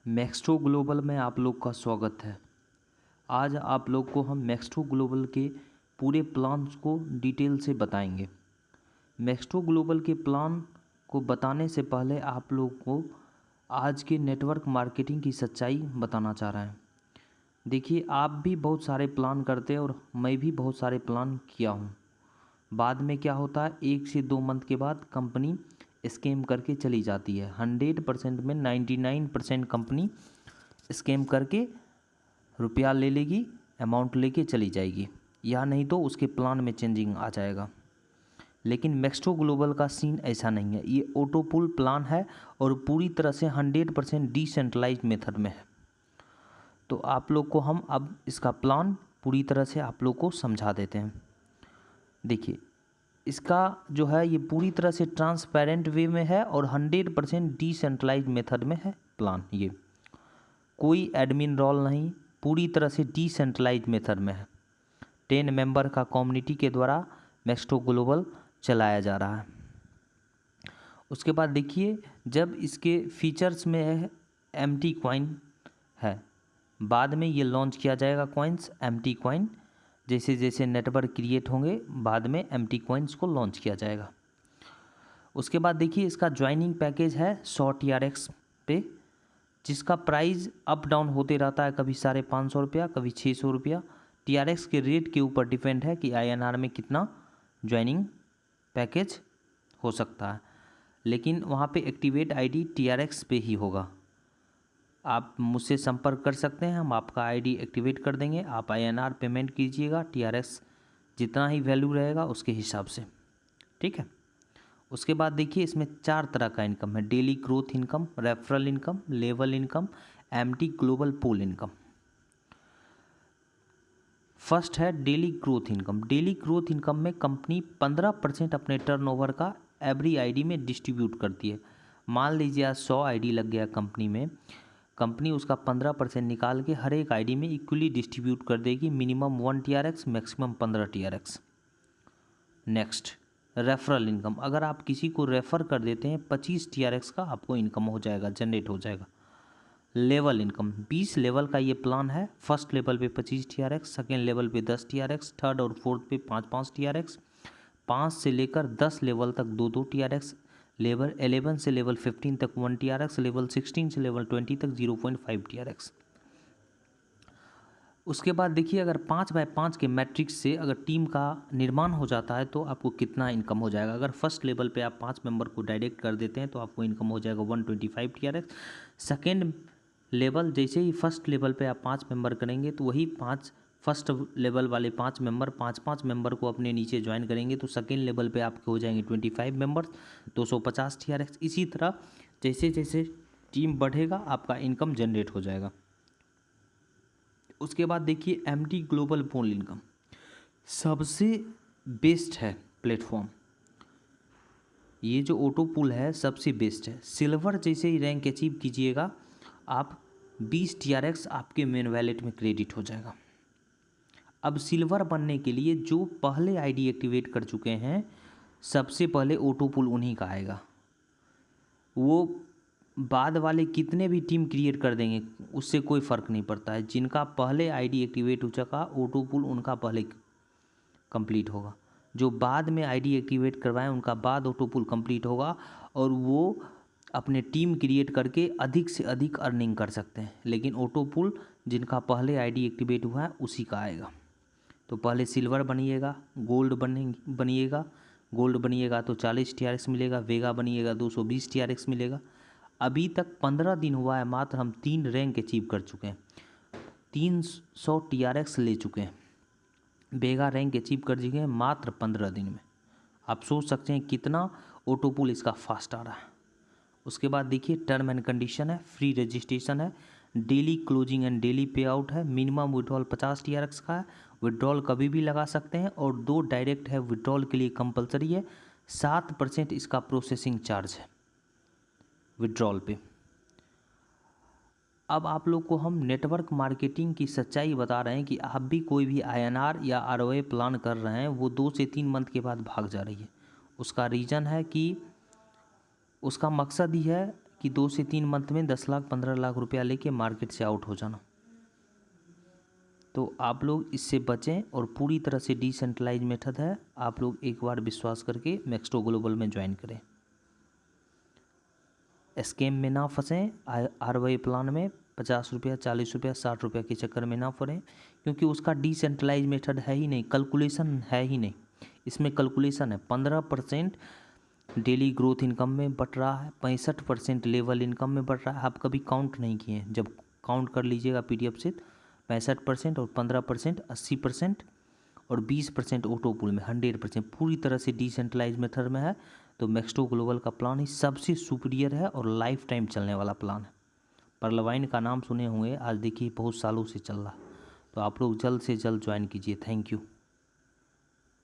मैक्स्ट्रो global में आप लोग का स्वागत है। आज आप लोग को हम मैक्स्ट्रो ग्लोबल के पूरे प्लान्स को डिटेल से बताएंगे। मैक्स्ट्रो ग्लोबल के प्लान को बताने से पहले आप लोग को आज के नेटवर्क मार्केटिंग की सच्चाई बताना चाह रहे हैं। देखिए, आप भी बहुत सारे प्लान करते हैं और मैं भी बहुत सारे प्लान किया हूँ। बाद में क्या होता है, 1 से 2 मंथ के बाद कंपनी स्कैम करके चली जाती है। 100% में 99% कंपनी स्कैम करके रुपया ले लेगी, अमाउंट लेके चली जाएगी, या नहीं तो उसके प्लान में चेंजिंग आ जाएगा। लेकिन मैक्स्ट्रो ग्लोबल का सीन ऐसा नहीं है। ये ऑटो पुल प्लान है और पूरी तरह से 100% डिसेंट्रलाइज मेथड में है। तो आप लोग को हम अब इसका प्लान पूरी तरह से आप लोग को समझा देते हैं। देखिए, इसका जो है ये पूरी तरह से ट्रांसपेरेंट वे में है और 100% डिसेंट्रलाइज मेथड में है प्लान। ये कोई एडमिन रोल नहीं, पूरी तरह से डिसेंट्रलाइज मेथड में है। 10 मेंबर का कम्युनिटी के द्वारा मैक्स्ट्रो ग्लोबल चलाया जा रहा है। उसके बाद देखिए, जब इसके फीचर्स में है एम्प्टी कॉइन है, बाद में ये लॉन्च किया जाएगा कॉइन्स एम्प्टी कॉइन। जैसे जैसे नेटवर्क क्रिएट होंगे बाद में एम्प्टी कॉइन्स को लॉन्च किया जाएगा। उसके बाद देखिए, इसका ज्वाइनिंग पैकेज है 100 TRX पे, जिसका प्राइस अप डाउन होते रहता है, कभी 550 रुपया, कभी 600 रुपया। TRX के रेट के ऊपर डिपेंड है कि INR में कितना ज्वाइनिंग पैकेज हो सकता है। लेकिन वहाँ पे एक्टिवेट ID TRX पे ही होगा। आप मुझसे संपर्क कर सकते हैं, हम आपका ID एक्टिवेट कर देंगे। आप INR पेमेंट कीजिएगा, TRX जितना ही वैल्यू रहेगा उसके हिसाब से, ठीक है। उसके बाद देखिए, इसमें 4 तरह का इनकम है: daily growth income, referral income, level income, empty global pool income. First है daily growth income. Daily growth income में कंपनी 15% अपने टर्नओवर का एवरी ID में डिस्ट्रीब्यूट करती है। मान लीजिए आज 100 ID लग गया कंपनी में, कंपनी उसका 15% निकाल के हर एक ID में इक्वली डिस्ट्रीब्यूट कर देगी। Minimum 1 TRX, maximum 15 TRX। Next, referral income. अगर आप किसी को रेफ़र कर देते हैं, 25 TRX का आपको इनकम हो जाएगा, जनरेट हो जाएगा। लेवल इनकम, 20 लेवल का ये प्लान है। फर्स्ट लेवल पे 25 TRX, सेकेंड लेवल पे 10 TRX, थर्ड और फोर्थ पे 5-5 TRX, 5 से लेकर 10 लेवल तक 2-2 TRX, लेवल 11 से लेवल 15 तक 1 TRX, लेवल 16 से लेवल 20 तक 0.5 TRX। उसके बाद देखिए, अगर 5x5 के मैट्रिक्स से अगर टीम का निर्माण हो जाता है तो आपको कितना इनकम हो जाएगा। अगर फर्स्ट लेवल पे आप 5 मेंबर को डायरेक्ट कर देते हैं तो आपको इनकम हो जाएगा 125 TRX। सेकेंड लेवल, जैसे ही फर्स्ट लेवल पे आप 5 मेंबर करेंगे तो वही 5 फर्स्ट लेवल वाले 5 मेंबर 5-5 मेंबर को अपने नीचे ज्वाइन करेंगे तो सेकेंड लेवल पे आपके हो जाएंगे 25 मेंबर्स, 250 TRX। इसी तरह जैसे जैसे टीम बढ़ेगा आपका इनकम जनरेट हो जाएगा। उसके बाद देखिए, एम्प्टी ग्लोबल पूल इनकम सबसे बेस्ट है प्लेटफॉर्म। ये जो ऑटो पुल है सबसे बेस्ट है। सिल्वर जैसे ही रैंक अचीव कीजिएगा आप 20 TRX आपके मेन वैलेट में क्रेडिट हो जाएगा। अब सिल्वर बनने के लिए जो पहले ID एक्टिवेट कर चुके हैं, सबसे पहले ऑटो पुल उन्हीं का आएगा। वो बाद वाले कितने भी टीम क्रिएट कर देंगे उससे कोई फ़र्क नहीं पड़ता है। जिनका पहले ID एक्टिवेट हो चुका, ऑटो पुल उनका पहले कंप्लीट होगा। जो बाद में ID एक्टिवेट करवाएं उनका बाद ऑटो पुल कंप्लीट होगा और वो अपने टीम क्रिएट करके अधिक से अधिक अर्निंग कर सकते हैं। लेकिन ऑटो पुल जिनका पहले ID एक्टिवेट हुआ है उसी का आएगा। तो पहले सिल्वर बनिएगा, गोल्ड बनिएगा। गोल्ड बनिएगा तो 40 TRX मिलेगा, वेगा बनिएगा 220 TRX मिलेगा। अभी तक 15 दिन हुआ है, मात्र हम 3 रैंक अचीव कर चुके हैं, 300 TRX ले चुके हैं। वेगा रैंक अचीव कर चुके हैं मात्र 15 दिन में। आप सोच सकते हैं कितना ऑटो पुल इसका फास्ट आ रहा है। उसके बाद देखिए, टर्म एंड कंडीशन है, फ्री रजिस्ट्रेशन है, डेली क्लोजिंग एंड डेली पे आउट है, मिनिमम विड्रॉल 50 TRX का है, विड्रॉल कभी भी लगा सकते हैं और 2 डायरेक्ट है, विड्रॉल के लिए कंपलसरी है। 7% इसका प्रोसेसिंग चार्ज है विड्रॉल पे। अब आप लोग को हम नेटवर्क मार्केटिंग की सच्चाई बता रहे हैं कि आप भी कोई भी INR या ROI प्लान कर रहे हैं, वो 2 से 3 मंथ के बाद भाग जा रही है। उसका रीज़न है कि उसका मकसद ही है कि 2 से 3 मंथ में 10 लाख 15 लाख रुपया लेके मार्केट से आउट हो जाना। तो आप लोग इससे बचें और पूरी तरह से डिसेंट्रलाइज मेथड है, आप लोग एक बार विश्वास करके मैक्सटो ग्लोबल में ज्वाइन करें। स्कैम में ना फंसें, ROI प्लान में 50 रुपया 40 रुपया 60 रुपया के चक्कर में ना पड़ें, क्योंकि उसका डिसेंट्रलाइज मेथड है ही नहीं, कैलकुलेशन है ही नहीं। इसमें कैलकुलेशन है 15% डेली ग्रोथ इनकम में बढ़ रहा है, 65% लेवल इनकम में बढ़ रहा है। आप कभी काउंट नहीं किए हैं, जब काउंट कर लीजिएगा PDF से 65% और 15% 80% और 20% ऑटो पूल में 100% पूरी तरह से डिसेंट्रलाइज मेथड में है। तो मैक्सटो ग्लोबल का प्लान ही सबसे सुपीरियर है और लाइफ टाइम चलने वाला प्लान है। परलवाइन का नाम सुने होंगे, आज देखिए बहुत सालों से चल रहा। तो आप लोग जल्द से जल्द ज्वाइन कीजिए। Thank you.